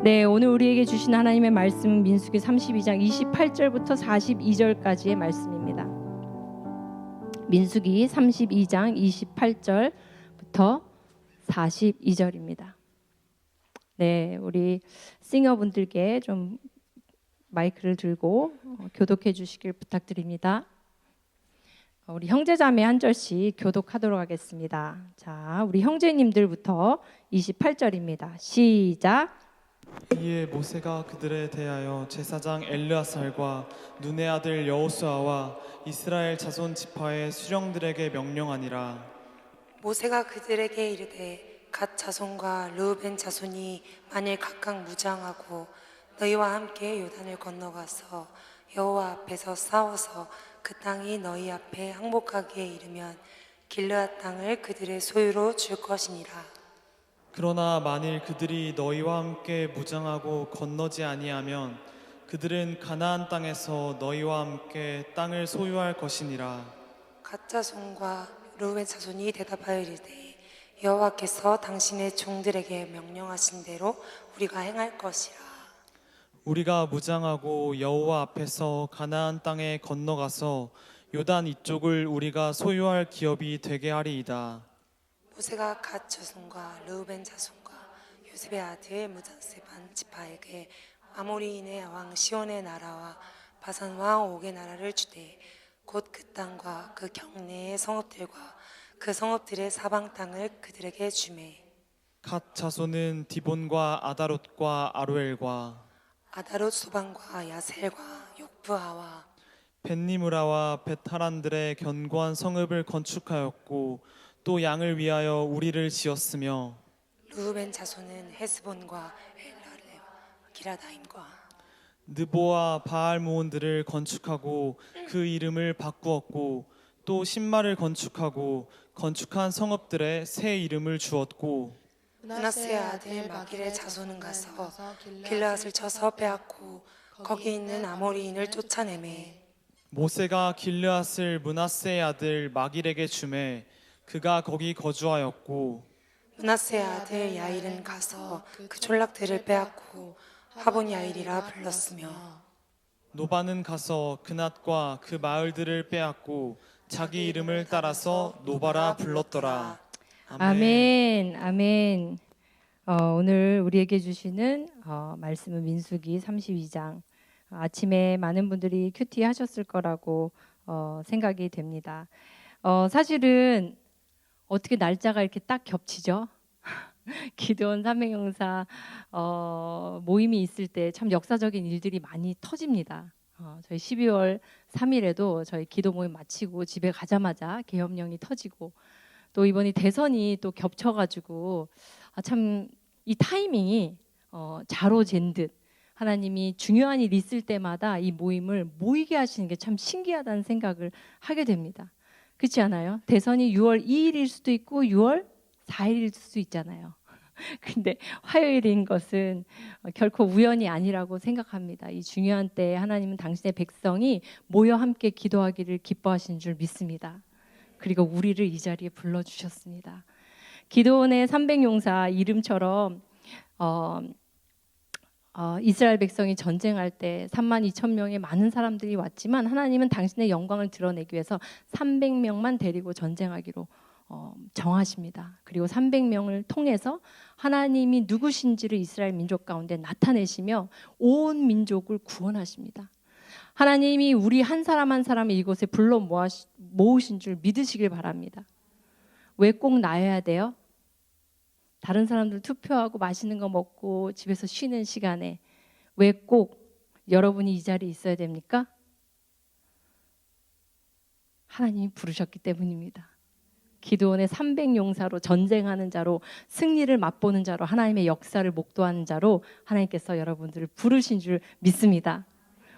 네, 오늘 우리에게 주신 하나님의 말씀은 민수기 32장 28절부터 42절까지의 말씀입니다. 민수기 32장 28절부터 42절입니다. 네, 우리 싱어분들께 좀 마이크를 들고 교독해 주시길 부탁드립니다. 우리 형제자매 한 절씩 교독하도록 하겠습니다. 자, 우리 형제님들부터 28절입니다. 시작. 이에 모세가 그들에 대하여 제사장 엘르아살과 눈의 아들 여호수아와 이스라엘 자손 지파의 수령들에게 명령하니라. 모세가 그들에게 이르되 갓 자손과 르우벤 자손이 만일 각각 무장하고 너희와 함께 요단을 건너가서 여호와 앞에서 싸워서 그 땅이 너희 앞에 항복하기에 이르면 길르앗 땅을 그들의 소유로 줄 것이니라. 그러나 만일 그들이 너희와 함께 무장하고 건너지 아니하면 그들은 가나안 땅에서 너희와 함께 땅을 소유할 것이니라. 갓 자손과 르우벤 자손이 대답하여 이르되 여호와께서 당신의 종들에게 명령하신 대로 우리가 행할 것이라. 우리가 무장하고 여호와 앞에서 가나안 땅에 건너가서 요단 이쪽을 우리가 소유할 기업이 되게 하리이다. 모세가 갓 자손과 르우벤 자손과 요셉의 아들 무다세 반 지파에게 아모리인의 왕 시온의 나라와 바산 왕 옥의 나라를 주되 곧 그 땅과 그 경내의 성읍들과 그 성읍들의 사방 땅을 그들에게 주매. 갓 자손은 디본과 아다롯과 아로엘과 아다롯 소방과 야셀과 욕부하와 벳니무라와 벳하란들의 견고한 성읍을 건축하였고 또 양을 위하여 우리를 지었으며 르우벤 자손은 헤스본과 엘라레와 기라다임과 느보와 바알모온들을 건축하고 그 이름을 바꾸었고 또 신마를 건축하고 건축한 성읍들의 새 이름을 주었고 므낫세의 아들 마길의 자손은 가서 길르앗을 쳐서 빼앗고 거기 있는 아모리인을 쫓아내매. 모세가 길르앗을 므낫세의 아들 마길에게 주매 그가 거기 거주하였고 므낫세의 아들 야일은 가서 그 촌락들을 빼앗고 하본 야일이라 불렀으며 노바는 가서 그낫과 그 마을들을 빼앗고 자기 이름을 따라서 노바라 불렀더라. 아멘. 아멘. 오늘 우리에게 주시는 말씀은 민수기 32장. 아침에 많은 분들이 큐티 하셨을 거라고 생각이 됩니다. 사실은 어떻게 날짜가 이렇게 딱 겹치죠? 기도원 삼행용사 모임이 있을 때 참 역사적인 일들이 많이 터집니다. 저희 12월 3일에도 저희 기도 모임 마치고 집에 가자마자 계엄령이 터지고 또 이번에 대선이 또 겹쳐가지고 참 이 타이밍이 자로 잰 듯 하나님이 중요한 일 있을 때마다 이 모임을 모이게 하시는 게 참 신기하다는 생각을 하게 됩니다. 그렇지 않아요? 대선이 6월 2일일 수도 있고 6월 4일일 수도 있잖아요. 근데 화요일인 것은 결코 우연이 아니라고 생각합니다. 이 중요한 때에 하나님은 당신의 백성이 모여 함께 기도하기를 기뻐하시는 줄 믿습니다. 그리고 우리를 이 자리에 불러주셨습니다. 기도원의 300용사 이름처럼 이스라엘 백성이 전쟁할 때 32,000명의 많은 사람들이 왔지만 하나님은 당신의 영광을 드러내기 위해서 300명만 데리고 전쟁하기로 정하십니다. 그리고 300명을 통해서 하나님이 누구신지를 이스라엘 민족 가운데 나타내시며 온 민족을 구원하십니다. 하나님이 우리 한 사람 한 사람을 이곳에 불러 모으신 줄 믿으시길 바랍니다. 왜 꼭 나여야 돼요? 다른 사람들 투표하고 맛있는 거 먹고 집에서 쉬는 시간에 왜 꼭 여러분이 이 자리에 있어야 됩니까? 하나님이 부르셨기 때문입니다. 기드온의 300용사로 전쟁하는 자로 승리를 맛보는 자로 하나님의 역사를 목도하는 자로 하나님께서 여러분들을 부르신 줄 믿습니다.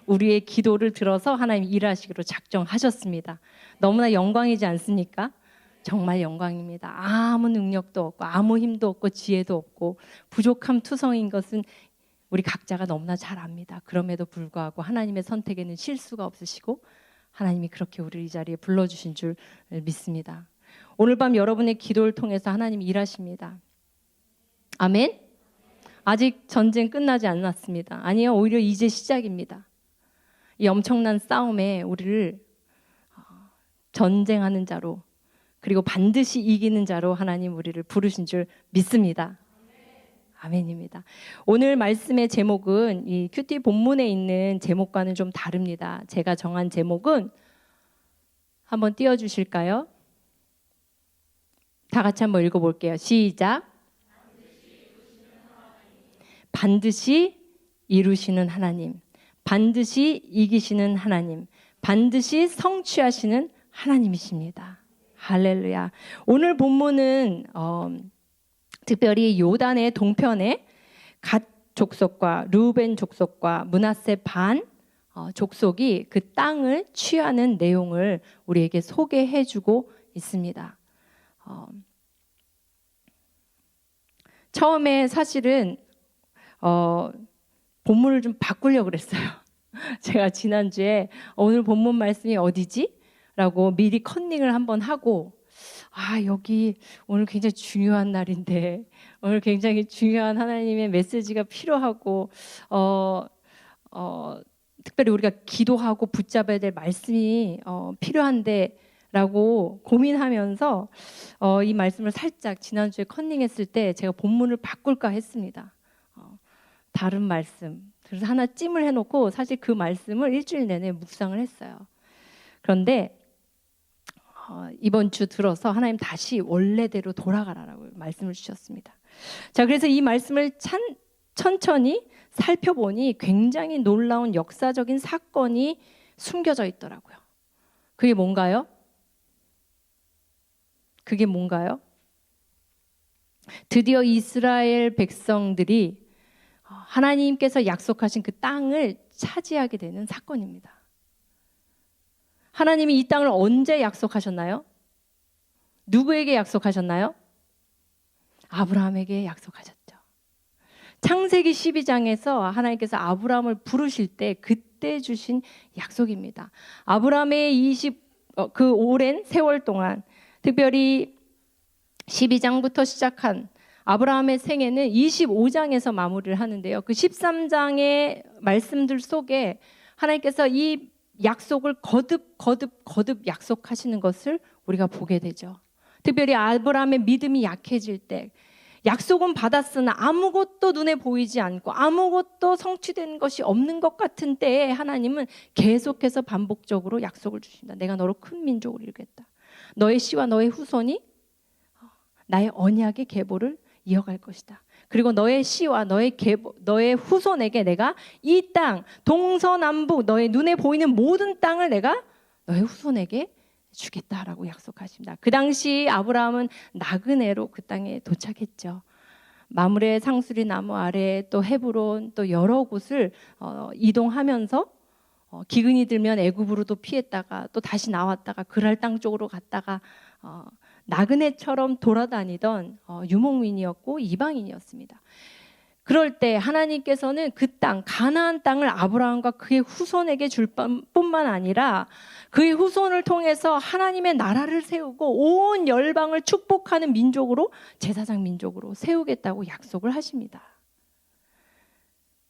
우리의 기도를 들어서 하나님이 일하시기로 작정하셨습니다. 너무나 영광이지 않습니까? 정말 영광입니다. 아무 능력도 없고 아무 힘도 없고 지혜도 없고 부족함 투성인 것은 우리 각자가 너무나 잘 압니다. 그럼에도 불구하고 하나님의 선택에는 실수가 없으시고 하나님이 그렇게 우리를 이 자리에 불러주신 줄 믿습니다. 오늘 밤 여러분의 기도를 통해서 하나님이 일하십니다. 아멘. 아직 전쟁 끝나지 않았습니다. 아니요, 오히려 이제 시작입니다. 이 엄청난 싸움에 우리를 전쟁하는 자로, 그리고 반드시 이기는 자로 하나님 우리를 부르신 줄 믿습니다. 아멘입니다. 오늘 말씀의 제목은 이 큐티 본문에 있는 제목과는 좀 다릅니다. 제가 정한 제목은 한번 띄워주실까요? 다 같이 한번 읽어볼게요. 시작. 반드시 이루시는 하나님, 반드시 이기시는 하나님, 반드시 성취하시는 하나님이십니다. 할렐루야. 오늘 본문은 특별히 요단의 동편에 갓 족속과 르우벤 족속과 므낫세 반 족속이 그 땅을 취하는 내용을 우리에게 소개해주고 있습니다. 처음에 사실은 본문을 좀 바꾸려고 그랬어요. 제가 지난주에 오늘 본문 말씀이 어디지? 라고 미리 컨닝을 한번 하고, 여기 오늘 굉장히 중요한 날인데, 오늘 굉장히 중요한 하나님의 메시지가 필요하고, 특별히 우리가 기도하고 붙잡아야 될 말씀이 필요한데, 라고 고민하면서 이 말씀을 살짝 지난주에 컨닝했을 때 제가 본문을 바꿀까 했습니다. 다른 말씀. 그래서 하나 찜을 해놓고 사실 그 말씀을 일주일 내내 묵상을 했어요. 그런데 이번 주 들어서 하나님 다시 원래대로 돌아가라라고 말씀을 주셨습니다. 자, 그래서 이 말씀을 천천히 살펴보니 굉장히 놀라운 역사적인 사건이 숨겨져 있더라고요. 그게 뭔가요? 드디어 이스라엘 백성들이 하나님께서 약속하신 그 땅을 차지하게 되는 사건입니다. 하나님이 이 땅을 언제 약속하셨나요? 누구에게 약속하셨나요? 아브라함에게 약속하셨죠. 창세기 12장에서 하나님께서 아브라함을 부르실 때 그때 주신 약속입니다. 아브라함의 그 오랜 세월 동안, 특별히 12장부터 시작한 아브라함의 생애는 25장에서 마무리를 하는데요. 그 13장의 말씀들 속에 하나님께서 이 약속을 거듭 약속하시는 것을 우리가 보게 되죠. 특별히 아브라함의 믿음이 약해질 때, 약속은 받았으나 아무것도 눈에 보이지 않고 아무것도 성취된 것이 없는 것 같은 때에 하나님은 계속해서 반복적으로 약속을 주신다. 내가 너로 큰 민족을 이루겠다. 너의 씨와 너의 후손이 나의 언약의 계보를 이어갈 것이다. 그리고 너의 씨와 너의 후손에게 내가 이 땅, 동서남북 너의 눈에 보이는 모든 땅을 내가 너의 후손에게 주겠다라고 약속하십니다. 그 당시 아브라함은 나그네로 그 땅에 도착했죠. 마므레 상수리 나무 아래 또 헤브론 또 여러 곳을 이동하면서 기근이 들면 애굽으로도 피했다가 또 다시 나왔다가 그랄 땅 쪽으로 갔다가 나그네처럼 돌아다니던 유목민이었고 이방인이었습니다. 그럴 때 하나님께서는 그 땅, 가나안 땅을 아브라함과 그의 후손에게 줄 뿐만 아니라 그의 후손을 통해서 하나님의 나라를 세우고 온 열방을 축복하는 민족으로, 제사장 민족으로 세우겠다고 약속을 하십니다.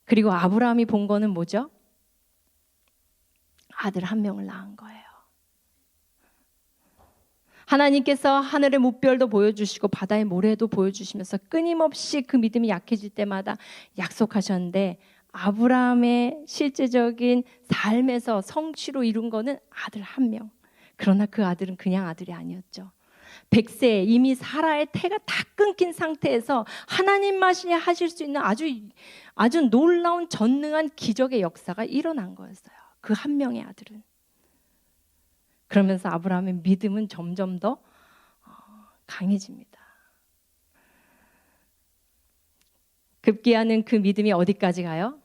그리고 아브라함이 본 거는 뭐죠? 아들 한 명을 낳은 거예요. 하나님께서 하늘의 무별도 보여주시고 바다의 모래도 보여주시면서 끊임없이 그 믿음이 약해질 때마다 약속하셨는데, 아브라함의 실제적인 삶에서 성취로 이룬 거는 아들 한 명. 그러나 그 아들은 그냥 아들이 아니었죠. 100세 이미 사라의 태가 다 끊긴 상태에서 하나님만이 하실 수 있는 아주 놀라운 전능한 기적의 역사가 일어난 거였어요. 그 한 명의 아들은. 그러면서 아브라함의 믿음은 점점 더 강해집니다. 급기야는 그 믿음이 어디까지 가요?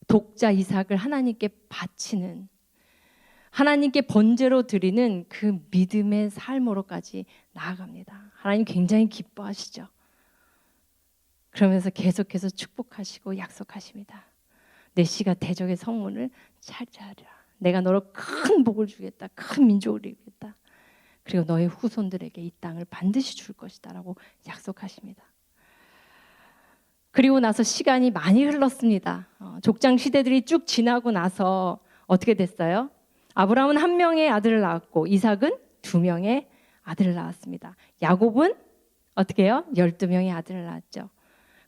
독자 이삭을 하나님께 바치는, 하나님께 번제로 드리는 그 믿음의 삶으로까지 나아갑니다. 하나님 굉장히 기뻐하시죠. 그러면서 계속해서 축복하시고 약속하십니다. 내 씨가 대적의 성문을 차지하리라. 내가 너로 큰 복을 주겠다. 큰 민족을 이루겠다. 그리고 너의 후손들에게 이 땅을 반드시 줄 것이다 라고 약속하십니다. 그리고 나서 시간이 많이 흘렀습니다. 족장 시대들이 쭉 지나고 나서 어떻게 됐어요? 아브라함은 1명의 아들을 낳았고 이삭은 2명의 아들을 낳았습니다. 야곱은 어떻게 해요? 12명의 아들을 낳았죠.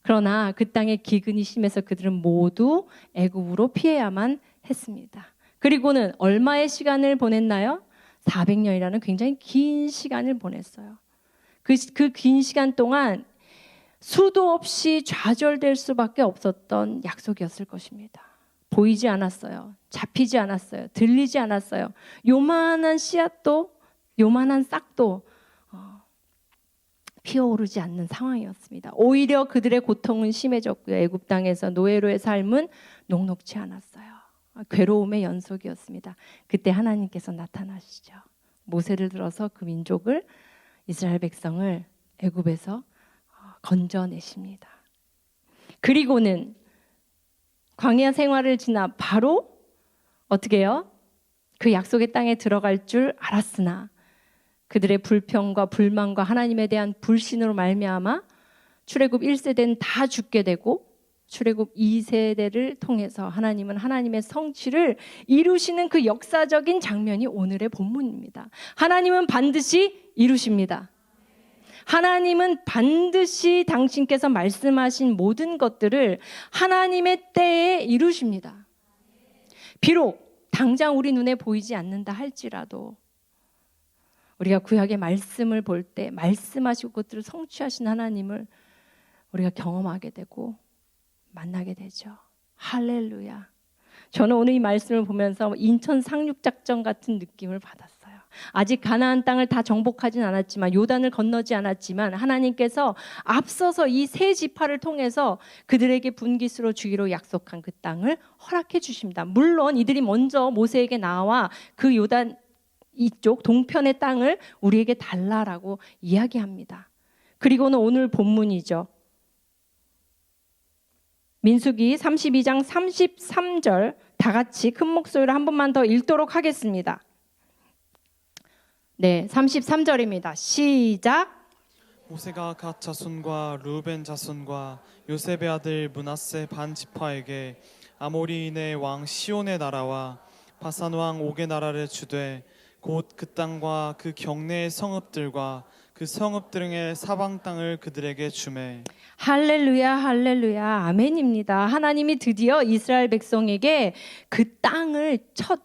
그러나 그 땅에 기근이 심해서 그들은 모두 애굽으로 피해야만 했습니다. 그리고는 얼마의 시간을 보냈나요? 400년이라는 굉장히 긴 시간을 보냈어요. 그 긴 시간 동안 수도 없이 좌절될 수밖에 없었던 약속이었을 것입니다. 보이지 않았어요. 잡히지 않았어요. 들리지 않았어요. 요만한 씨앗도, 요만한 싹도 피어오르지 않는 상황이었습니다. 오히려 그들의 고통은 심해졌고요. 애굽 땅에서 노예로의 삶은 녹록지 않았어요. 괴로움의 연속이었습니다. 그때 하나님께서 나타나시죠. 모세를 들어서 그 민족을, 이스라엘 백성을 애굽에서 건져내십니다. 그리고는 광야 생활을 지나 바로 어떻게 해요? 그 약속의 땅에 들어갈 줄 알았으나 그들의 불평과 불만과 하나님에 대한 불신으로 말미암아 출애굽 1세대는 다 죽게 되고 출애굽 2세대를 통해서 하나님은 하나님의 성취를 이루시는 그 역사적인 장면이 오늘의 본문입니다. 하나님은 반드시 이루십니다. 하나님은 반드시 당신께서 말씀하신 모든 것들을 하나님의 때에 이루십니다. 비록 당장 우리 눈에 보이지 않는다 할지라도 우리가 구약의 말씀을 볼 때 말씀하시고 그것들을 성취하신 하나님을 우리가 경험하게 되고 만나게 되죠. 할렐루야. 저는 오늘 이 말씀을 보면서 인천 상륙작전 같은 느낌을 받았어요. 아직 가나안 땅을 다 정복하진 않았지만 요단을 건너지 않았지만 하나님께서 앞서서 이 세 지파를 통해서 그들에게 분깃으로 주기로 약속한 그 땅을 허락해 주십니다. 물론 이들이 먼저 모세에게 나와 그 요단 이쪽 동편의 땅을 우리에게 달라라고 이야기합니다. 그리고는 오늘 본문이죠. 민수기 32장 33절 다 같이 큰 목소리로 한 번만 더 읽도록 하겠습니다. 네, 33절입니다. 시작. 모세가 갓 자손과 루벤 자손과 요셉의 아들 므낫세 반 지파에게 아모리인의 왕 시온의 나라와 바산 왕 옥의 나라를 주되 곧 그 땅과 그 경내의 성읍들과 그 성읍들의 사방 땅을 그들에게 주매. 할렐루야, 할렐루야, 아멘입니다. 하나님이 드디어 이스라엘 백성에게 그 땅을 첫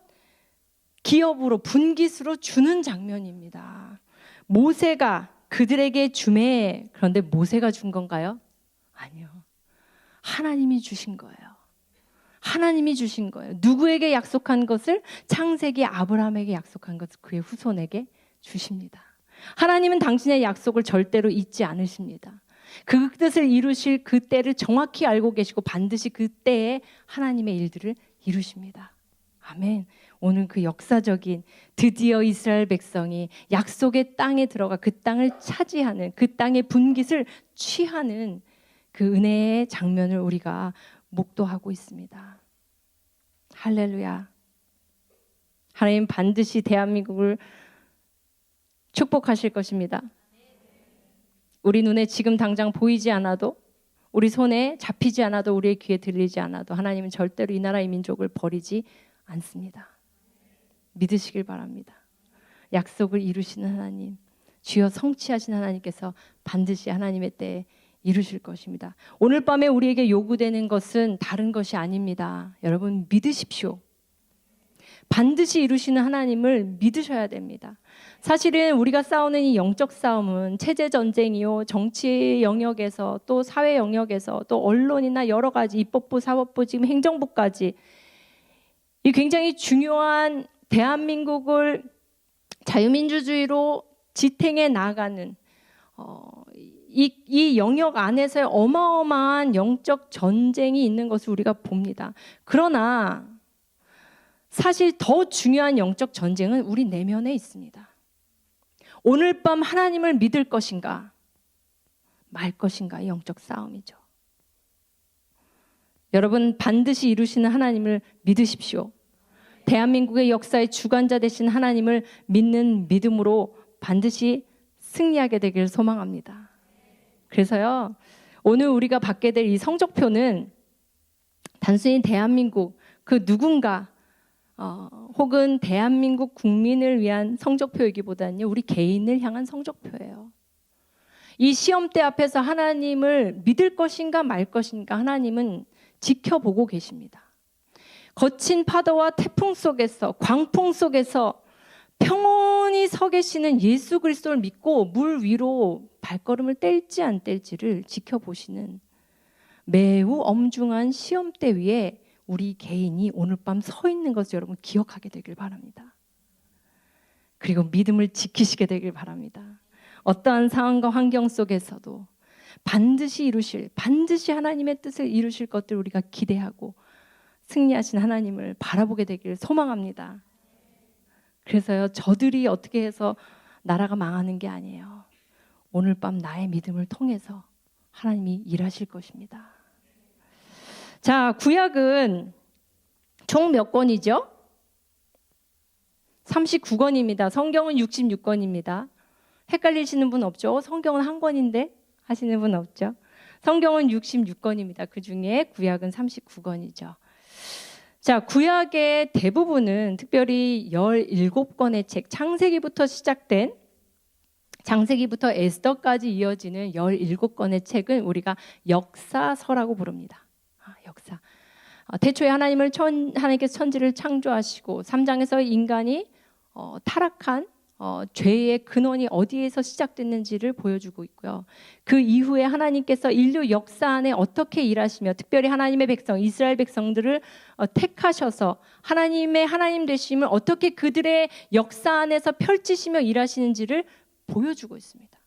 기업으로 분깃으로 주는 장면입니다. 모세가 그들에게 주매. 그런데 모세가 준 건가요? 아니요. 하나님이 주신 거예요. 하나님이 주신 거예요. 누구에게 약속한 것을? 창세기 아브라함에게 약속한 것을 그의 후손에게 주십니다. 하나님은 당신의 약속을 절대로 잊지 않으십니다. 그 뜻을 이루실 그 때를 정확히 알고 계시고 반드시 그 때에 하나님의 일들을 이루십니다. 아멘. 오늘 그 역사적인 드디어 이스라엘 백성이 약속의 땅에 들어가 그 땅을 차지하는 그 땅의 분깃을 취하는 그 은혜의 장면을 우리가 목도하고 있습니다. 할렐루야. 하나님 반드시 대한민국을 축복하실 것입니다. 우리 눈에 지금 당장 보이지 않아도 우리 손에 잡히지 않아도 우리의 귀에 들리지 않아도 하나님은 절대로 이 나라 이 민족을 버리지 않습니다. 믿으시길 바랍니다. 약속을 이루시는 하나님, 주여 성취하신 하나님께서 반드시 하나님의 때에 이루실 것입니다. 오늘 밤에 우리에게 요구되는 것은 다른 것이 아닙니다. 여러분 믿으십시오. 반드시 이루시는 하나님을 믿으셔야 됩니다. 사실은 우리가 싸우는 이 영적 싸움은 체제 전쟁이요, 정치 영역에서 또 사회 영역에서 또 언론이나 여러 가지 입법부, 사법부, 지금 행정부까지 이 굉장히 중요한 대한민국을 자유민주주의로 지탱해 나가는 이 영역 안에서의 어마어마한 영적 전쟁이 있는 것을 우리가 봅니다. 그러나 사실 더 중요한 영적 전쟁은 우리 내면에 있습니다. 오늘 밤 하나님을 믿을 것인가 말 것인가 의 영적 싸움이죠. 여러분 반드시 이루시는 하나님을 믿으십시오. 대한민국의 역사의 주관자 되신 하나님을 믿는 믿음으로 반드시 승리하게 되기를 소망합니다. 그래서요 오늘 우리가 받게 될 이 성적표는 단순히 대한민국 그 누군가 혹은 대한민국 국민을 위한 성적표이기보다는요, 우리 개인을 향한 성적표예요. 이 시험대 앞에서 하나님을 믿을 것인가 말 것인가 하나님은 지켜보고 계십니다. 거친 파도와 태풍 속에서, 광풍 속에서 평온히 서 계시는 예수 그리스도를 믿고 물 위로 발걸음을 뗄지 안 뗄지를 지켜보시는 매우 엄중한 시험대 위에 우리 개인이 오늘 밤 서 있는 것을 여러분 기억하게 되길 바랍니다. 그리고 믿음을 지키시게 되길 바랍니다. 어떠한 상황과 환경 속에서도 반드시 하나님의 뜻을 이루실 것들 우리가 기대하고 승리하신 하나님을 바라보게 되길 소망합니다. 그래서요, 저들이 어떻게 해서 나라가 망하는 게 아니에요. 오늘 밤 나의 믿음을 통해서 하나님이 일하실 것입니다. 자, 구약은 총 몇 권이죠? 39권입니다. 성경은 66권입니다. 헷갈리시는 분 없죠? 성경은 한 권인데 하시는 분 없죠? 성경은 66권입니다. 그 중에 구약은 39권이죠. 자, 구약의 대부분은 특별히 17권의 책, 창세기부터 시작된 창세기부터 에스더까지 이어지는 17권의 책은 우리가 역사서라고 부릅니다. 역사. 태초에 하나님께서 천지를 창조하시고 3장에서 인간이 타락한 죄의 근원이 어디에서 시작됐는지를 보여주고 있고요. 그 이후에 하나님께서 인류 역사 안에 어떻게 일하시며 특별히 하나님의 백성, 이스라엘 백성들을 택하셔서 하나님의 하나님 되심을 어떻게 그들의 역사 안에서 펼치시며 일하시는지를 보여주고 있습니다.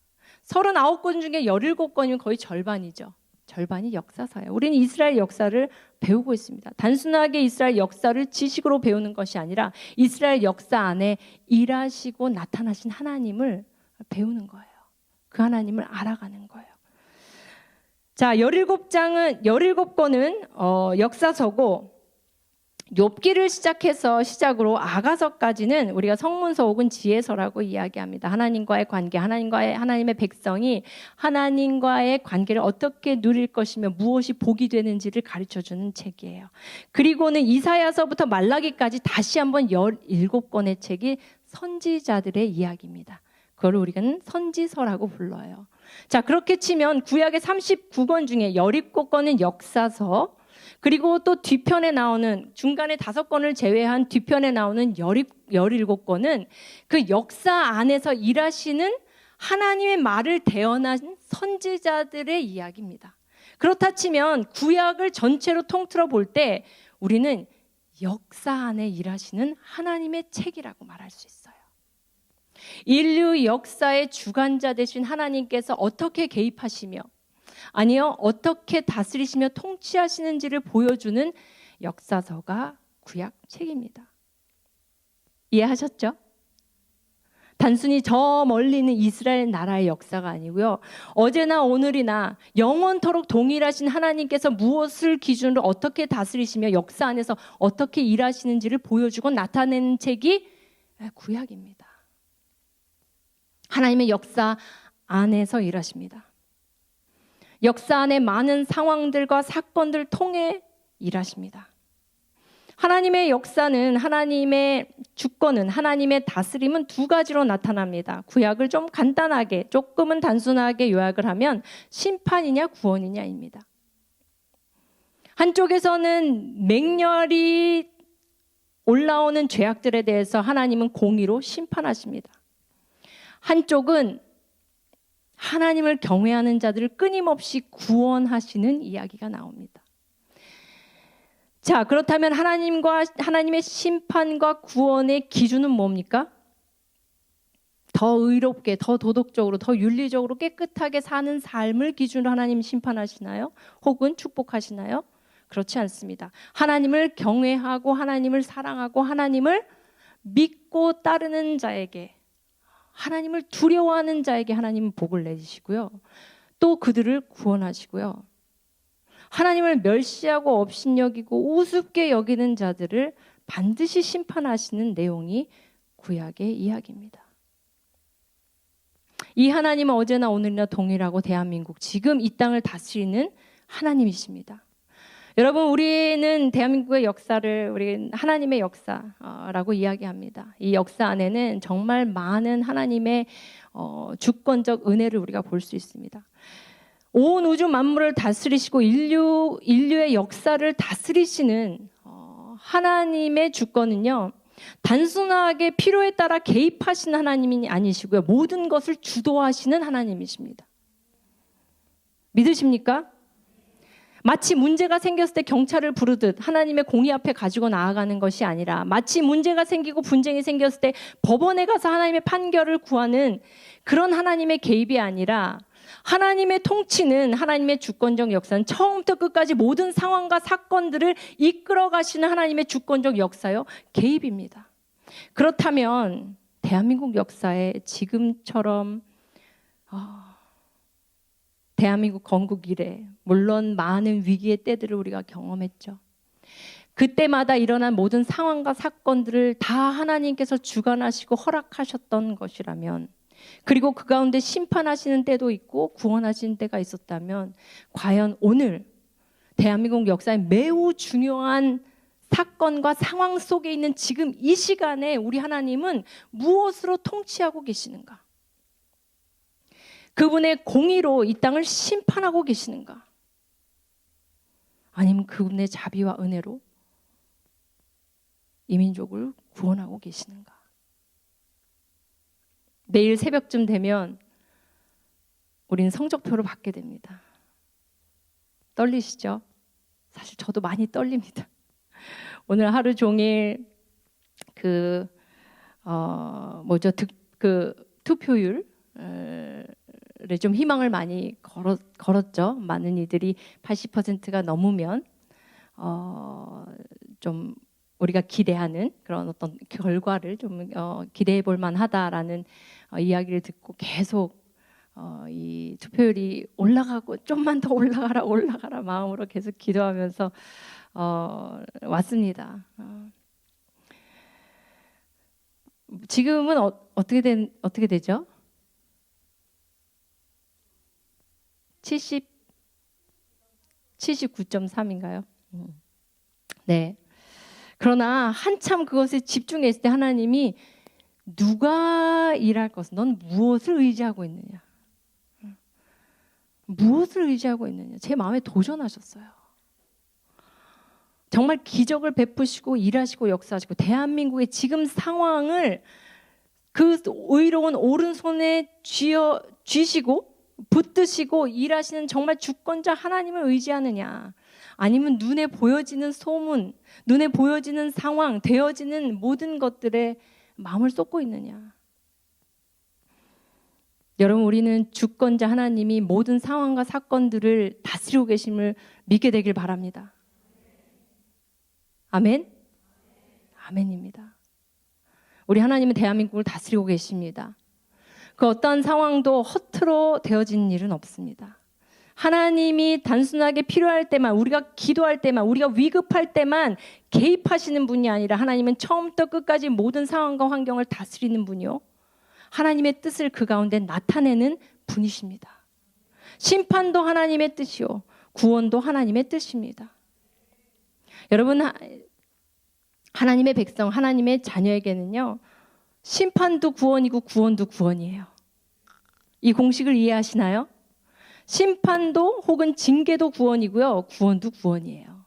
39권 중에 17권이면 거의 절반이죠. 절반이 역사서예요. 우리는 이스라엘 역사를 배우고 있습니다. 단순하게 이스라엘 역사를 지식으로 배우는 것이 아니라 이스라엘 역사 안에 일하시고 나타나신 하나님을 배우는 거예요. 그 하나님을 알아가는 거예요. 자, 17권은 역사서고 욥기를 시작으로 아가서까지는 우리가 성문서 혹은 지혜서라고 이야기합니다. 하나님과의 관계, 하나님의 백성이 하나님과의 관계를 어떻게 누릴 것이며 무엇이 복이 되는지를 가르쳐주는 책이에요. 그리고는 이사야서부터 말라기까지 다시 한번 17권의 책이 선지자들의 이야기입니다. 그걸 우리는 선지서라고 불러요. 자, 그렇게 치면 구약의 39권 중에 17권은 역사서, 그리고 또 뒤편에 나오는 중간에 5권을 제외한 뒤편에 나오는 17권은 그 역사 안에서 일하시는 하나님의 말을 대언한 선지자들의 이야기입니다. 그렇다 치면 구약을 전체로 통틀어 볼 때 우리는 역사 안에 일하시는 하나님의 책이라고 말할 수 있어요. 인류 역사의 주관자 되신 하나님께서 어떻게 개입하시며 아니요, 어떻게 다스리시며 통치하시는지를 보여주는 역사서가 구약 책입니다. 이해하셨죠? 단순히 저 멀리 있는 이스라엘 나라의 역사가 아니고요. 어제나 오늘이나 영원토록 동일하신 하나님께서 무엇을 기준으로 어떻게 다스리시며 역사 안에서 어떻게 일하시는지를 보여주고 나타내는 책이 구약입니다. 하나님의 역사 안에서 일하십니다. 역사 안에 많은 상황들과 사건들을 통해 일하십니다. 하나님의 역사는, 하나님의 주권은, 하나님의 다스림은 두 가지로 나타납니다. 구약을 좀 간단하게, 조금은 단순하게 요약을 하면 심판이냐 구원이냐입니다. 한쪽에서는 맹렬히 올라오는 죄악들에 대해서 하나님은 공의로 심판하십니다. 한쪽은 하나님을 경외하는 자들을 끊임없이 구원하시는 이야기가 나옵니다. 자, 그렇다면 하나님의 심판과 구원의 기준은 뭡니까? 더 의롭게, 더 도덕적으로, 더 윤리적으로 깨끗하게 사는 삶을 기준으로 하나님 심판하시나요? 혹은 축복하시나요? 그렇지 않습니다. 하나님을 경외하고 하나님을 사랑하고 하나님을 믿고 따르는 자에게, 하나님을 두려워하는 자에게 하나님은 복을 내주시고요. 또 그들을 구원하시고요. 하나님을 멸시하고 업신여기고 우습게 여기는 자들을 반드시 심판하시는 내용이 구약의 이야기입니다. 이 하나님은 어제나 오늘이나 동일하고 대한민국 지금 이 땅을 다스리는 하나님이십니다. 여러분, 우리는 대한민국의 역사를 우리 하나님의 역사라고 이야기합니다. 이 역사 안에는 정말 많은 하나님의 주권적 은혜를 우리가 볼 수 있습니다. 온 우주 만물을 다스리시고 인류의 역사를 다스리시는 하나님의 주권은요, 단순하게 필요에 따라 개입하시는 하나님이 아니시고요, 모든 것을 주도하시는 하나님이십니다. 믿으십니까? 마치 문제가 생겼을 때 경찰을 부르듯 하나님의 공의 앞에 가지고 나아가는 것이 아니라, 마치 문제가 생기고 분쟁이 생겼을 때 법원에 가서 하나님의 판결을 구하는 그런 하나님의 개입이 아니라, 하나님의 통치는, 하나님의 주권적 역사는 처음부터 끝까지 모든 상황과 사건들을 이끌어 가시는 하나님의 주권적 역사요, 개입입니다. 그렇다면 대한민국 역사에 지금처럼 대한민국 건국 이래 물론 많은 위기의 때들을 우리가 경험했죠. 그때마다 일어난 모든 상황과 사건들을 다 하나님께서 주관하시고 허락하셨던 것이라면, 그리고 그 가운데 심판하시는 때도 있고 구원하시는 때가 있었다면, 과연 오늘 대한민국 역사에 매우 중요한 사건과 상황 속에 있는 지금 이 시간에 우리 하나님은 무엇으로 통치하고 계시는가? 그분의 공의로 이 땅을 심판하고 계시는가? 아니면 그분의 자비와 은혜로 이 민족을 구원하고 계시는가? 내일 새벽쯤 되면 우리는 성적표를 받게 됩니다. 떨리시죠? 사실 저도 많이 떨립니다. 오늘 하루 종일 투표율 좀 희망을 많이 걸었죠. 많은 이들이 80%가 넘으면 좀 우리가 기대하는 그런 어떤 결과를 좀 기대해 볼 만하다라는 이야기를 듣고 계속 이 투표율이 올라가고 좀만 더 올라가라 마음으로 계속 기도하면서 왔습니다. 지금은 어떻게 되죠? 79.3인가요? 네. 그러나 한참 그것에 집중했을 때 하나님이 누가 일할 것은 넌 무엇을 의지하고 있느냐? 무엇을 의지하고 있느냐? 제 마음에 도전하셨어요. 정말 기적을 베푸시고 일하시고 역사하시고 대한민국의 지금 상황을 그 의로운 오른손에 쥐시고 붙드시고 일하시는 정말 주권자 하나님을 의지하느냐, 아니면 눈에 보여지는 소문, 눈에 보여지는 상황, 되어지는 모든 것들에 마음을 쏟고 있느냐. 여러분, 우리는 주권자 하나님이 모든 상황과 사건들을 다스리고 계심을 믿게 되길 바랍니다. 아멘? 아멘입니다. 우리 하나님은 대한민국을 다스리고 계십니다. 그 어떠한 상황도 허투루 되어진 일은 없습니다. 하나님이 단순하게 필요할 때만, 우리가 기도할 때만, 우리가 위급할 때만 개입하시는 분이 아니라, 하나님은 처음부터 끝까지 모든 상황과 환경을 다스리는 분이요, 하나님의 뜻을 그 가운데 나타내는 분이십니다. 심판도 하나님의 뜻이요, 구원도 하나님의 뜻입니다. 여러분, 하나님의 백성, 하나님의 자녀에게는요, 심판도 구원이고 구원도 구원이에요. 이 공식을 이해하시나요? 심판도 혹은 징계도 구원이고요, 구원도 구원이에요.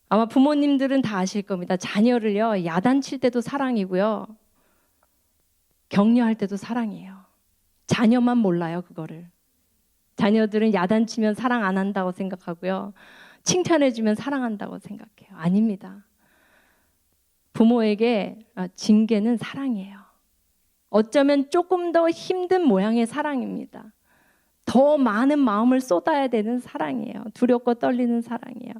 아마 부모님들은 다 아실 겁니다. 자녀를요, 야단칠 때도 사랑이고요, 격려할 때도 사랑이에요. 자녀만 몰라요, 그거를. 자녀들은 야단치면 사랑 안 한다고 생각하고요, 칭찬해주면 사랑한다고 생각해요. 아닙니다. 부모에게 징계는 사랑이에요. 어쩌면 조금 더 힘든 모양의 사랑입니다. 더 많은 마음을 쏟아야 되는 사랑이에요. 두렵고 떨리는 사랑이에요.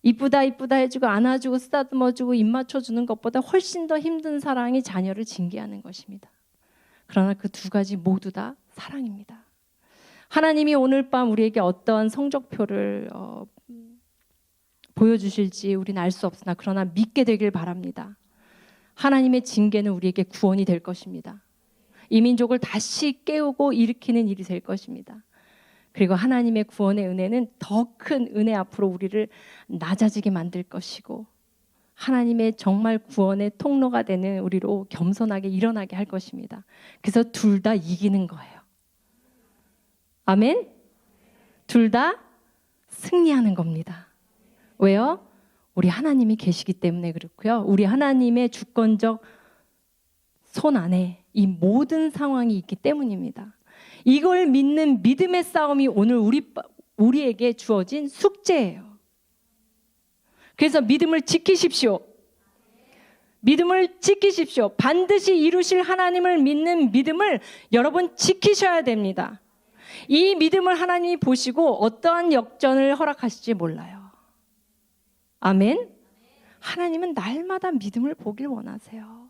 이쁘다 이쁘다 해주고 안아주고 쓰다듬어주고 입 맞춰주는 것보다 훨씬 더 힘든 사랑이 자녀를 징계하는 것입니다. 그러나 그 두 가지 모두 다 사랑입니다. 하나님이 오늘 밤 우리에게 어떤 성적표를 보여주실지 우리는 알 수 없으나, 그러나 믿게 되길 바랍니다. 하나님의 징계는 우리에게 구원이 될 것입니다. 이 민족을 다시 깨우고 일으키는 일이 될 것입니다. 그리고 하나님의 구원의 은혜는 더 큰 은혜 앞으로 우리를 낮아지게 만들 것이고 하나님의 정말 구원의 통로가 되는 우리로 겸손하게 일어나게 할 것입니다. 그래서 둘 다 이기는 거예요. 아멘? 둘 다 승리하는 겁니다. 왜요? 우리 하나님이 계시기 때문에 그렇고요. 우리 하나님의 주권적 손 안에 이 모든 상황이 있기 때문입니다. 이걸 믿는 믿음의 싸움이 오늘 우리에게 주어진 숙제예요. 그래서 믿음을 지키십시오. 믿음을 지키십시오. 반드시 이루실 하나님을 믿는 믿음을 여러분 지키셔야 됩니다. 이 믿음을 하나님이 보시고 어떠한 역전을 허락하실지 몰라요. 아멘. 하나님은 날마다 믿음을 보길 원하세요.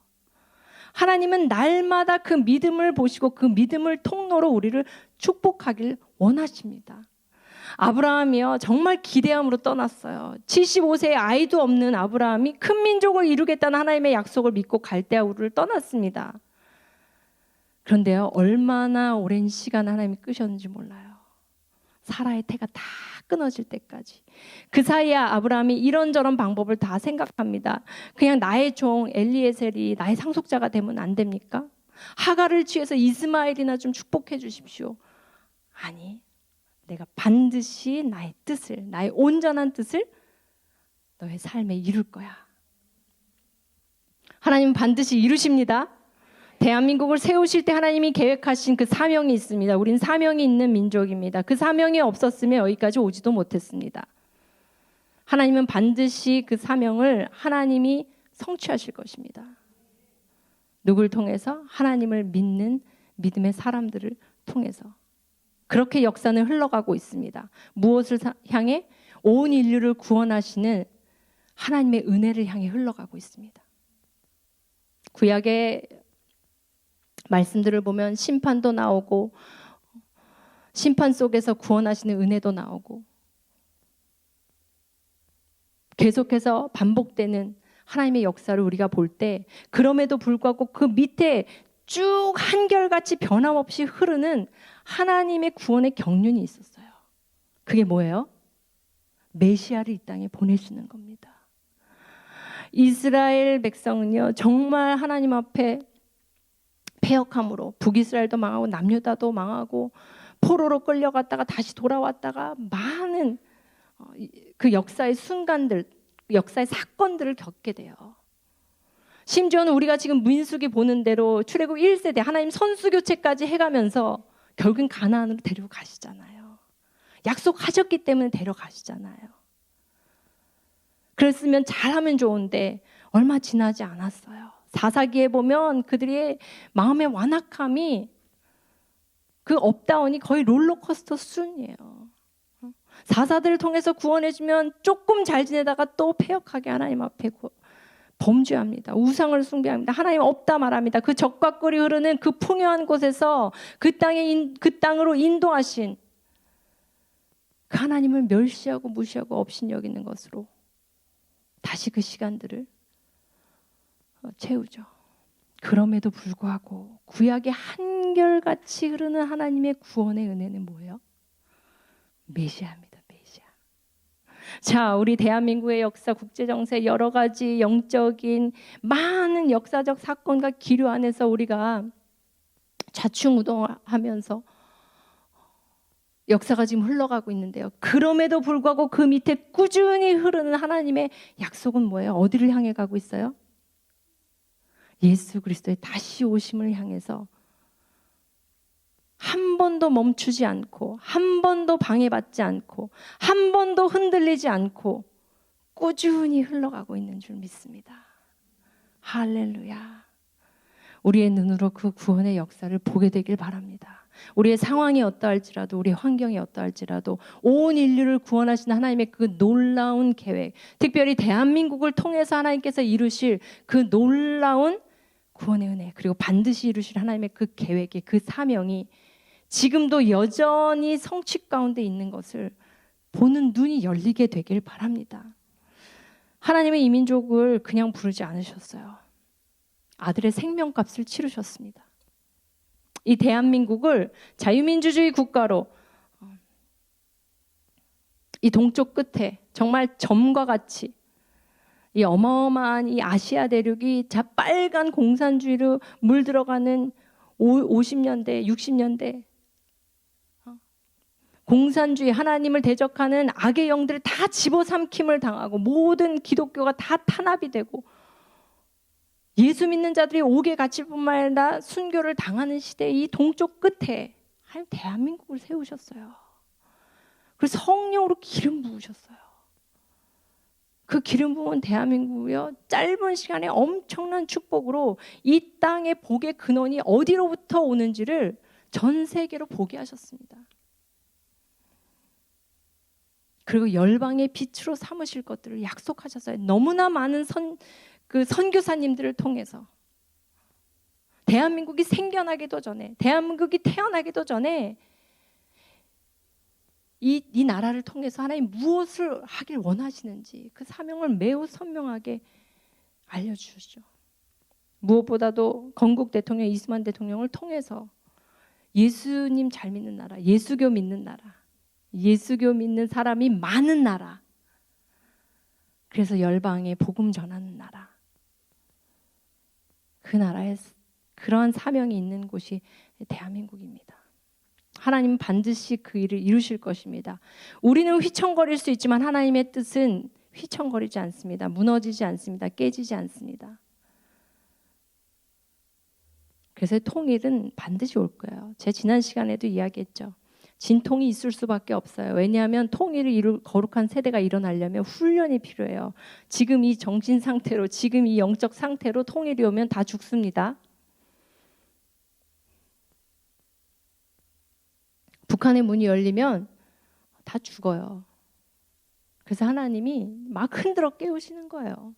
하나님은 날마다 그 믿음을 보시고 그 믿음을 통로로 우리를 축복하길 원하십니다. 아브라함이요 정말 기대함으로 떠났어요. 75세의 아이도 없는 아브라함이 큰 민족을 이루겠다는 하나님의 약속을 믿고 갈대아 우르를 떠났습니다. 그런데요 얼마나 오랜 시간 하나님이 끄셨는지 몰라요. 사라의 태가 다 끊어질 때까지. 그 사이에 아브라함이 이런저런 방법을 다 생각합니다. 그냥 나의 종 엘리에셀이 나의 상속자가 되면 안 됩니까? 하갈을 취해서 이스마엘이나 좀 축복해 주십시오. 아니, 내가 반드시 나의 뜻을, 나의 온전한 뜻을 너의 삶에 이룰 거야. 하나님은 반드시 이루십니다. 대한민국을 세우실 때 하나님이 계획하신 그 사명이 있습니다. 우린 사명이 있는 민족입니다. 그 사명이 없었으면 여기까지 오지도 못했습니다. 하나님은 반드시 그 사명을 하나님이 성취하실 것입니다. 누굴 통해서? 하나님을 믿는 믿음의 사람들을 통해서. 그렇게 역사는 흘러가고 있습니다. 무엇을 향해? 온 인류를 구원하시는 하나님의 은혜를 향해 흘러가고 있습니다. 구약의 말씀들을 보면 심판도 나오고 심판 속에서 구원하시는 은혜도 나오고 계속해서 반복되는 하나님의 역사를 우리가 볼 때 그럼에도 불구하고 그 밑에 쭉 한결같이 변함없이 흐르는 하나님의 구원의 경륜이 있었어요. 그게 뭐예요? 메시아를 이 땅에 보내시는 겁니다. 이스라엘 백성은요 정말 하나님 앞에 패역함으로 북이스라엘도 망하고 남유다도 망하고 포로로 끌려갔다가 다시 돌아왔다가 많은 그 역사의 순간들, 역사의 사건들을 겪게 돼요. 심지어는 우리가 지금 민수기 보는 대로 출애굽 1세대 하나님 선수교체까지 해가면서 결국은 가나안으로 데리고 가시잖아요. 약속하셨기 때문에 데려가시잖아요. 그랬으면 잘하면 좋은데 얼마 지나지 않았어요. 사사기에 보면 그들의 마음의 완악함이 그 업다운이 거의 롤러코스터 수준이에요. 사사들을 통해서 구원해주면 조금 잘 지내다가 또 패역하게 하나님 앞에 범죄합니다. 우상을 숭배합니다. 하나님 없다 말합니다. 그 적과 꿀이 흐르는 그 풍요한 곳에서 그 땅으로 인도하신 그 하나님을 멸시하고 무시하고 업신여기는 것으로 다시 그 시간들을 채우죠. 그럼에도 불구하고 구약의 한결같이 흐르는 하나님의 구원의 은혜는 뭐예요? 메시아입니다. 메시아. 자, 우리 대한민국의 역사, 국제정세 여러 가지 영적인 많은 역사적 사건과 기류 안에서 우리가 좌충우동하면서 역사가 지금 흘러가고 있는데요. 그럼에도 불구하고 그 밑에 꾸준히 흐르는 하나님의 약속은 뭐예요? 어디를 향해 가고 있어요? 예수 그리스도의 다시 오심을 향해서 한 번도 멈추지 않고 한 번도 방해받지 않고 한 번도 흔들리지 않고 꾸준히 흘러가고 있는 줄 믿습니다. 할렐루야. 우리의 눈으로 그 구원의 역사를 보게 되길 바랍니다. 우리의 상황이 어떠할지라도 우리의 환경이 어떠할지라도 온 인류를 구원하시는 하나님의 그 놀라운 계획, 특별히 대한민국을 통해서 하나님께서 이루실 그 놀라운 구원의 은혜, 그리고 반드시 이루실 하나님의 그 계획의 그 사명이 지금도 여전히 성취 가운데 있는 것을 보는 눈이 열리게 되길 바랍니다. 하나님은 이 민족을 그냥 부르지 않으셨어요. 아들의 생명값을 치르셨습니다. 이 대한민국을 자유민주주의 국가로 이 동쪽 끝에 정말 점과 같이 이 어마어마한 이 아시아 대륙이 빨간 공산주의로 물들어가는 50년대, 60년대 공산주의, 하나님을 대적하는 악의 영들을 다 집어삼킴을 당하고 모든 기독교가 다 탄압이 되고 예수 믿는 자들이 옥에 갇힐 뿐만 아니라 순교를 당하는 시대의 이 동쪽 끝에 하나님 대한민국을 세우셨어요. 그래서 성령으로 기름 부으셨어요. 그 기름 부은 대한민국이요, 짧은 시간에 엄청난 축복으로 이 땅의 복의 근원이 어디로부터 오는지를 전 세계로 보게 하셨습니다. 그리고 열방의 빛으로 삼으실 것들을 약속하셨어요. 너무나 많은 선교사님들을 통해서 대한민국이 생겨나기도 전에, 대한민국이 태어나기도 전에 이 나라를 통해서 하나님 무엇을 하길 원하시는지 그 사명을 매우 선명하게 알려주시죠. 무엇보다도 건국 대통령 이승만 대통령을 통해서 예수님 잘 믿는 나라, 예수교 믿는 나라, 예수교 믿는 사람이 많은 나라, 그래서 열방에 복음 전하는 나라, 그 나라에 그러한 사명이 있는 곳이 대한민국입니다. 하나님은 반드시 그 일을 이루실 것입니다. 우리는 휘청거릴 수 있지만 하나님의 뜻은 휘청거리지 않습니다. 무너지지 않습니다. 깨지지 않습니다. 그래서 통일은 반드시 올 거예요. 제 지난 시간에도 이야기했죠. 진통이 있을 수밖에 없어요. 왜냐하면 통일을 이룰 거룩한 세대가 일어나려면 훈련이 필요해요. 지금 이 정신 상태로, 지금 이 영적 상태로 통일이 오면 다 죽습니다. 북한의 문이 열리면 다 죽어요. 그래서 하나님이 막 흔들어 깨우시는 거예요.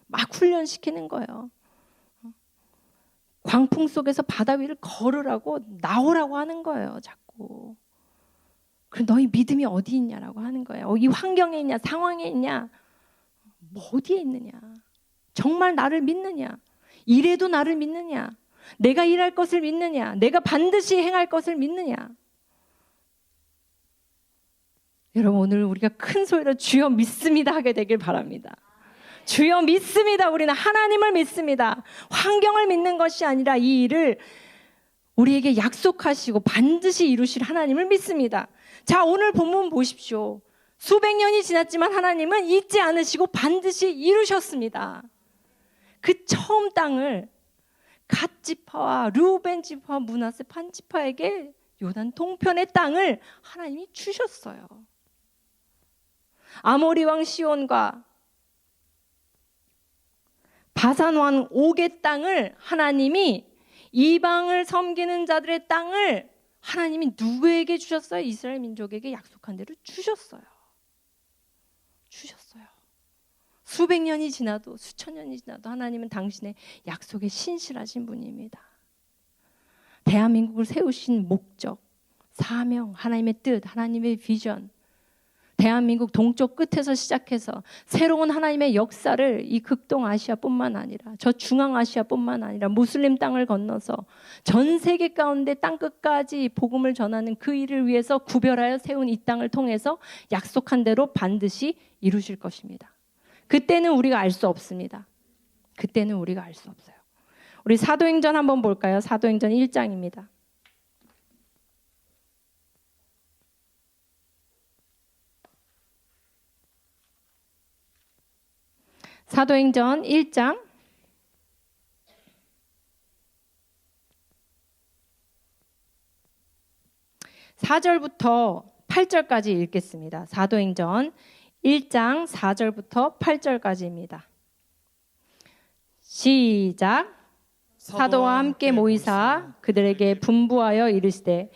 막 훈련시키는 거예요. 광풍 속에서 바다 위를 걸으라고, 나오라고 하는 거예요. 자꾸. 그럼 너희 믿음이 어디 있냐라고 하는 거예요. 이 환경에 있냐, 상황에 있냐, 뭐 어디에 있느냐, 정말 나를 믿느냐, 이래도 나를 믿느냐, 내가 일할 것을 믿느냐, 내가 반드시 행할 것을 믿느냐. 여러분, 오늘 우리가 큰 소리로 주여 믿습니다 하게 되길 바랍니다. 주여 믿습니다. 우리는 하나님을 믿습니다. 환경을 믿는 것이 아니라 이 일을 우리에게 약속하시고 반드시 이루실 하나님을 믿습니다. 자, 오늘 본문 보십시오. 수백 년이 지났지만 하나님은 잊지 않으시고 반드시 이루셨습니다. 그 처음 땅을 갓 지파와 르우벤 지파와 므낫세 반 지파에게 요단 동편의 땅을 하나님이 주셨어요. 아모리 왕 시온과 바산 왕 옥의 땅을 하나님이, 이방을 섬기는 자들의 땅을 하나님이 누구에게 주셨어요? 이스라엘 민족에게 약속한 대로 주셨어요. 주셨어요. 수백 년이 지나도, 수천 년이 지나도 하나님은 당신의 약속에 신실하신 분입니다. 대한민국을 세우신 목적, 사명, 하나님의 뜻, 하나님의 비전, 대한민국 동쪽 끝에서 시작해서 새로운 하나님의 역사를 이 극동아시아뿐만 아니라 저 중앙아시아뿐만 아니라 무슬림 땅을 건너서 전 세계 가운데 땅끝까지 복음을 전하는 그 일을 위해서 구별하여 세운 이 땅을 통해서 약속한 대로 반드시 이루실 것입니다. 그때는 우리가 알 수 없습니다. 그때는 우리가 알 수 없어요. 우리 사도행전 한번 볼까요? 사도행전 1장입니다. 사도행전 1장 4절부터 8절까지 읽겠습니다. 사도행전 1장 4절부터 8절까지입니다. 시작. 사도와 함께 모이사 그들에게 분부하여 이르시되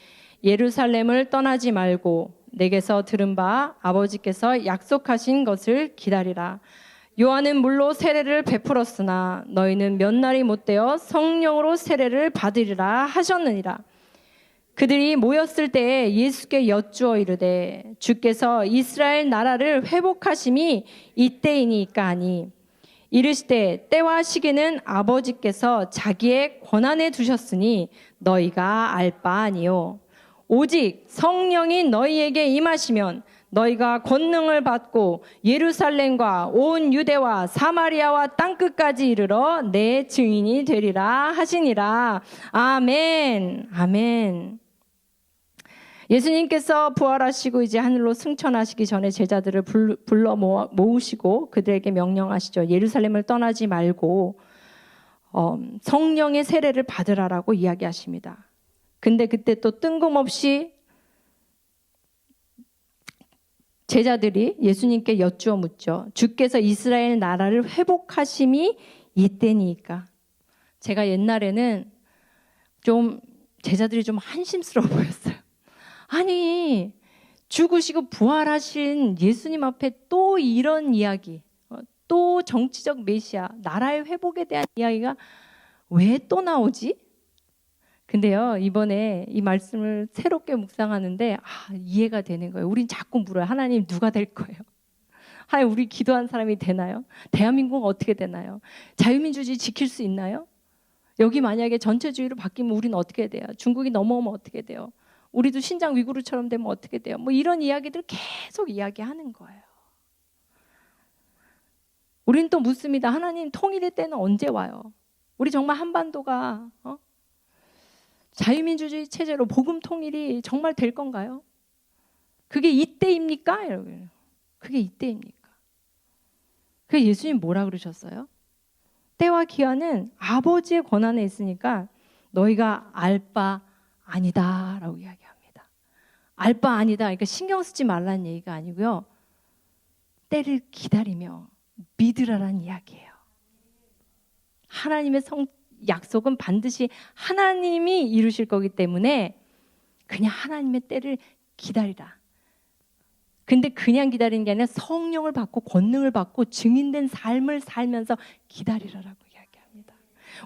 예루살렘을 떠나지 말고 내게서 들은 바 아버지께서 약속하신 것을 기다리라. 요한은 물로 세례를 베풀었으나 너희는 몇 날이 못되어 성령으로 세례를 받으리라 하셨느니라. 그들이 모였을 때에 예수께 여쭈어 이르되 주께서 이스라엘 나라를 회복하심이 이때이니까 하니 이르시되 때와 시기는 아버지께서 자기의 권한에 두셨으니 너희가 알 바 아니요 오직 성령이 너희에게 임하시면 너희가 권능을 받고 예루살렘과 온 유대와 사마리아와 땅끝까지 이르러 내 증인이 되리라 하시니라. 아멘. 아멘. 예수님께서 부활하시고 이제 하늘로 승천하시기 전에 제자들을 불러 모으시고 그들에게 명령하시죠. 예루살렘을 떠나지 말고 성령의 세례를 받으라라고 이야기하십니다. 근데 그때 또 뜬금없이 제자들이 예수님께 여쭈어 묻죠. 주께서 이스라엘 나라를 회복하심이 이때니까. 제가 옛날에는 좀 제자들이 좀 한심스러워 보였어요. 아니, 죽으시고 부활하신 예수님 앞에 또 이런 이야기, 또 정치적 메시아, 나라의 회복에 대한 이야기가 왜 또 나오지? 근데요, 이번에 이 말씀을 새롭게 묵상하는데 이해가 되는 거예요. 우린 자꾸 물어요. 하나님 누가 될 거예요? 하나님 우리 기도한 사람이 되나요? 대한민국은 어떻게 되나요? 자유민주주의 지킬 수 있나요? 여기 만약에 전체주의로 바뀌면 우리는 어떻게 돼요? 중국이 넘어오면 어떻게 돼요? 우리도 신장 위구르처럼 되면 어떻게 돼요? 뭐 이런 이야기들 계속 이야기하는 거예요. 우리는 또 묻습니다. 하나님 통일의 때는 언제 와요? 우리 정말 한반도가 자유민주주의 체제로 복음 통일이 정말 될 건가요? 그게 이때입니까? 그게 이때입니까? 그래서 예수님 뭐라 그러셨어요? 때와 기한은 아버지의 권한에 있으니까 너희가 알 바 아니다 라고 이야기합니다. 알 바 아니다. 그러니까 신경 쓰지 말라는 얘기가 아니고요. 때를 기다리며 믿으라라는 이야기예요. 하나님의 약속은 반드시 하나님이 이루실 거기 때문에 그냥 하나님의 때를 기다리라. 근데 그냥 기다리는 게 아니라 성령을 받고 권능을 받고 증인된 삶을 살면서 기다리라라고 이야기합니다.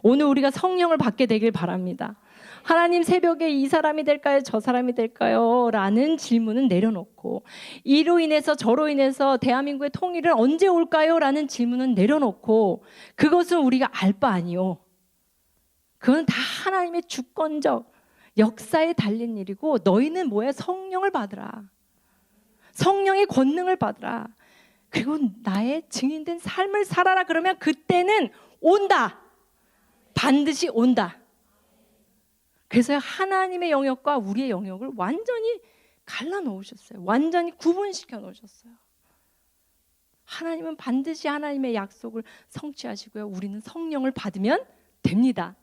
오늘 우리가 성령을 받게 되길 바랍니다. 하나님 새벽에 이 사람이 될까요? 저 사람이 될까요? 라는 질문은 내려놓고 이로 인해서 저로 인해서 대한민국의 통일은 언제 올까요? 라는 질문은 내려놓고 그것은 우리가 알 바 아니요. 그건 다 하나님의 주권적 역사에 달린 일이고 너희는 뭐야? 성령을 받으라. 성령의 권능을 받으라. 그리고 나의 증인된 삶을 살아라. 그러면 그때는 온다. 반드시 온다. 그래서 하나님의 영역과 우리의 영역을 완전히 갈라 놓으셨어요. 완전히 구분시켜 놓으셨어요. 하나님은 반드시 하나님의 약속을 성취하시고요. 우리는 성령을 받으면 됩니다.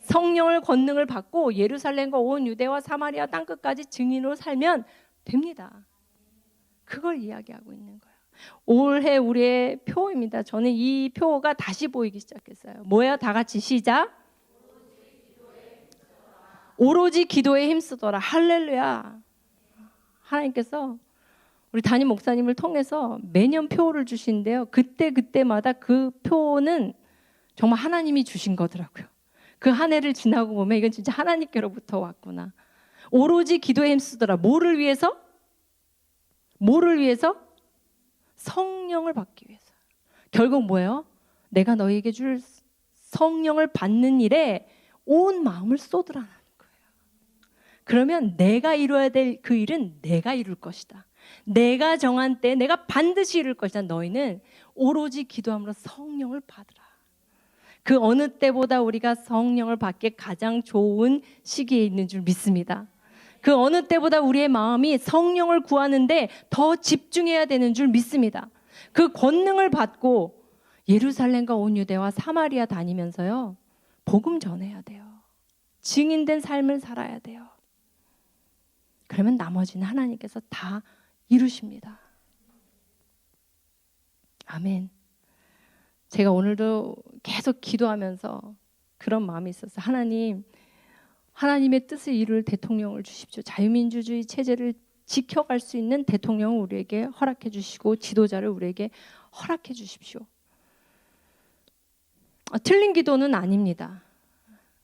성령을 권능을 받고 예루살렘과 온 유대와 사마리아 땅끝까지 증인으로 살면 됩니다. 그걸 이야기하고 있는 거예요. 올해 우리의 표입니다. 저는 이 표가 다시 보이기 시작했어요. 뭐예요? 다 같이 시작. 오로지 기도에 힘쓰더라. 할렐루야. 하나님께서 우리 담임 목사님을 통해서 매년 표를 주시는데요. 그때마다 그 표는 정말 하나님이 주신 거더라고요. 그 한 해를 지나고 보면 이건 진짜 하나님께로부터 왔구나. 오로지 기도에 힘쓰더라. 뭐를 위해서? 뭐를 위해서? 성령을 받기 위해서. 결국 뭐예요? 내가 너희에게 줄 성령을 받는 일에 온 마음을 쏟으라는 거예요. 그러면 내가 이루어야 될 그 일은 내가 이룰 것이다. 내가 정한 때 내가 반드시 이룰 것이다. 너희는 오로지 기도함으로 성령을 받으라. 그 어느 때보다 우리가 성령을 받기에 가장 좋은 시기에 있는 줄 믿습니다. 그 어느 때보다 우리의 마음이 성령을 구하는데 더 집중해야 되는 줄 믿습니다. 그 권능을 받고 예루살렘과 온 유대와 사마리아 다니면서요. 복음 전해야 돼요. 증인된 삶을 살아야 돼요. 그러면 나머지는 하나님께서 다 이루십니다. 아멘. 제가 오늘도 계속 기도하면서 그런 마음이 있었어요. 하나님, 하나님의 뜻을 이룰 대통령을 주십시오. 자유민주주의 체제를 지켜갈 수 있는 대통령을 우리에게 허락해 주시고 지도자를 우리에게 허락해 주십시오. 틀린 기도는 아닙니다.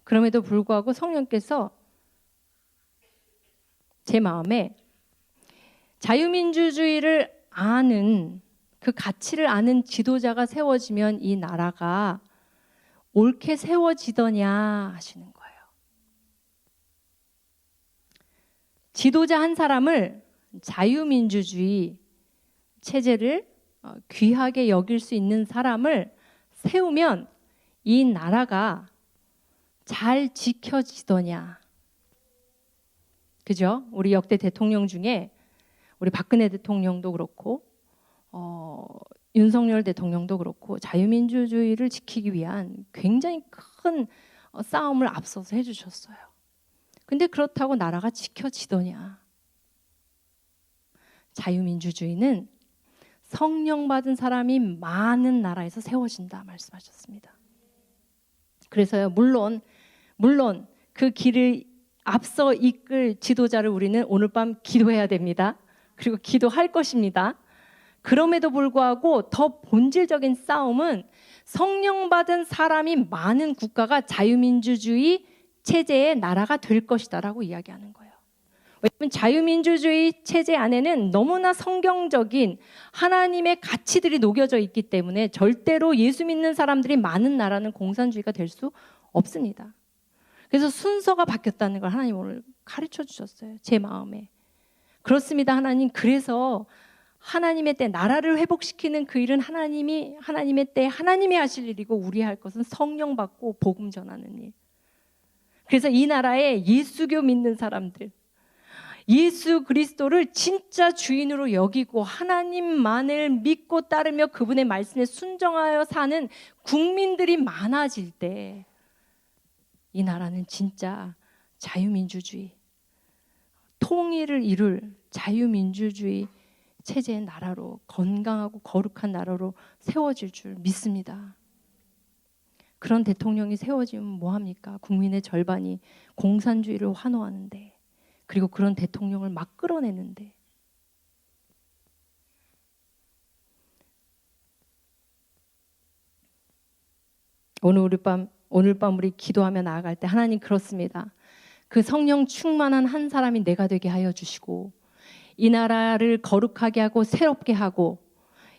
그럼에도 불구하고 성령께서 제 마음에 자유민주주의를 아는 그 가치를 아는 지도자가 세워지면 이 나라가 옳게 세워지더냐 하시는 거예요. 지도자 한 사람을 자유민주주의 체제를 귀하게 여길 수 있는 사람을 세우면 이 나라가 잘 지켜지더냐. 그죠? 우리 역대 대통령 중에 우리 박근혜 대통령도 그렇고 윤석열 대통령도 그렇고 자유민주주의를 지키기 위한 굉장히 큰 싸움을 앞서서 해주셨어요. 근데 그렇다고 나라가 지켜지더냐? 자유민주주의는 성령 받은 사람이 많은 나라에서 세워진다 말씀하셨습니다. 그래서요, 물론 그 길을 앞서 이끌 지도자를 우리는 오늘 밤 기도해야 됩니다. 그리고 기도할 것입니다. 그럼에도 불구하고 더 본질적인 싸움은 성령 받은 사람이 많은 국가가 자유민주주의 체제의 나라가 될 것이다라고 이야기하는 거예요. 왜냐하면 자유민주주의 체제 안에는 너무나 성경적인 하나님의 가치들이 녹여져 있기 때문에 절대로 예수 믿는 사람들이 많은 나라는 공산주의가 될 수 없습니다. 그래서 순서가 바뀌었다는 걸 하나님 오늘 가르쳐 주셨어요. 제 마음에. 그렇습니다, 하나님. 그래서 하나님의 때 나라를 회복시키는 그 일은 하나님의 때 하나님이 하실 일이고 우리 할 것은 성령 받고 복음 전하는 일. 그래서 이 나라에 예수교 믿는 사람들, 예수 그리스도를 진짜 주인으로 여기고 하나님만을 믿고 따르며 그분의 말씀에 순종하여 사는 국민들이 많아질 때 이 나라는 진짜 자유민주주의, 통일을 이룰 자유민주주의 체제의 나라로, 건강하고 거룩한 나라로 세워질 줄 믿습니다. 그런 대통령이 세워지면 뭐합니까? 국민의 절반이 공산주의를 환호하는데, 그리고 그런 대통령을 막 끌어내는데, 오늘 밤 우리 기도하며 나아갈 때 하나님 그렇습니다. 그 성령 충만한 한 사람이 내가 되게 하여 주시고 이 나라를 거룩하게 하고 새롭게 하고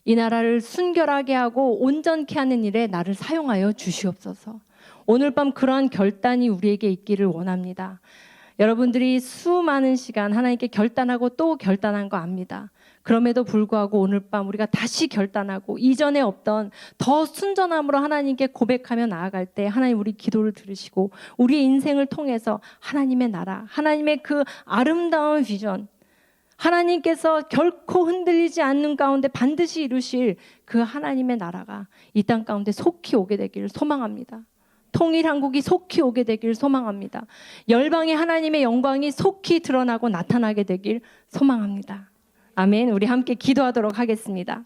이 나라를 순결하게 하고 온전케 하는 일에 나를 사용하여 주시옵소서. 오늘 밤 그러한 결단이 우리에게 있기를 원합니다. 여러분들이 수많은 시간 하나님께 결단하고 또 결단한 거 압니다. 그럼에도 불구하고 오늘 밤 우리가 다시 결단하고 이전에 없던 더 순전함으로 하나님께 고백하며 나아갈 때 하나님 우리 기도를 들으시고 우리의 인생을 통해서 하나님의 나라, 하나님의 그 아름다운 비전, 하나님께서 결코 흔들리지 않는 가운데 반드시 이루실 그 하나님의 나라가 이 땅 가운데 속히 오게 되기를 소망합니다. 통일한국이 속히 오게 되길 소망합니다. 열방의 하나님의 영광이 속히 드러나고 나타나게 되길 소망합니다. 아멘. 우리 함께 기도하도록 하겠습니다.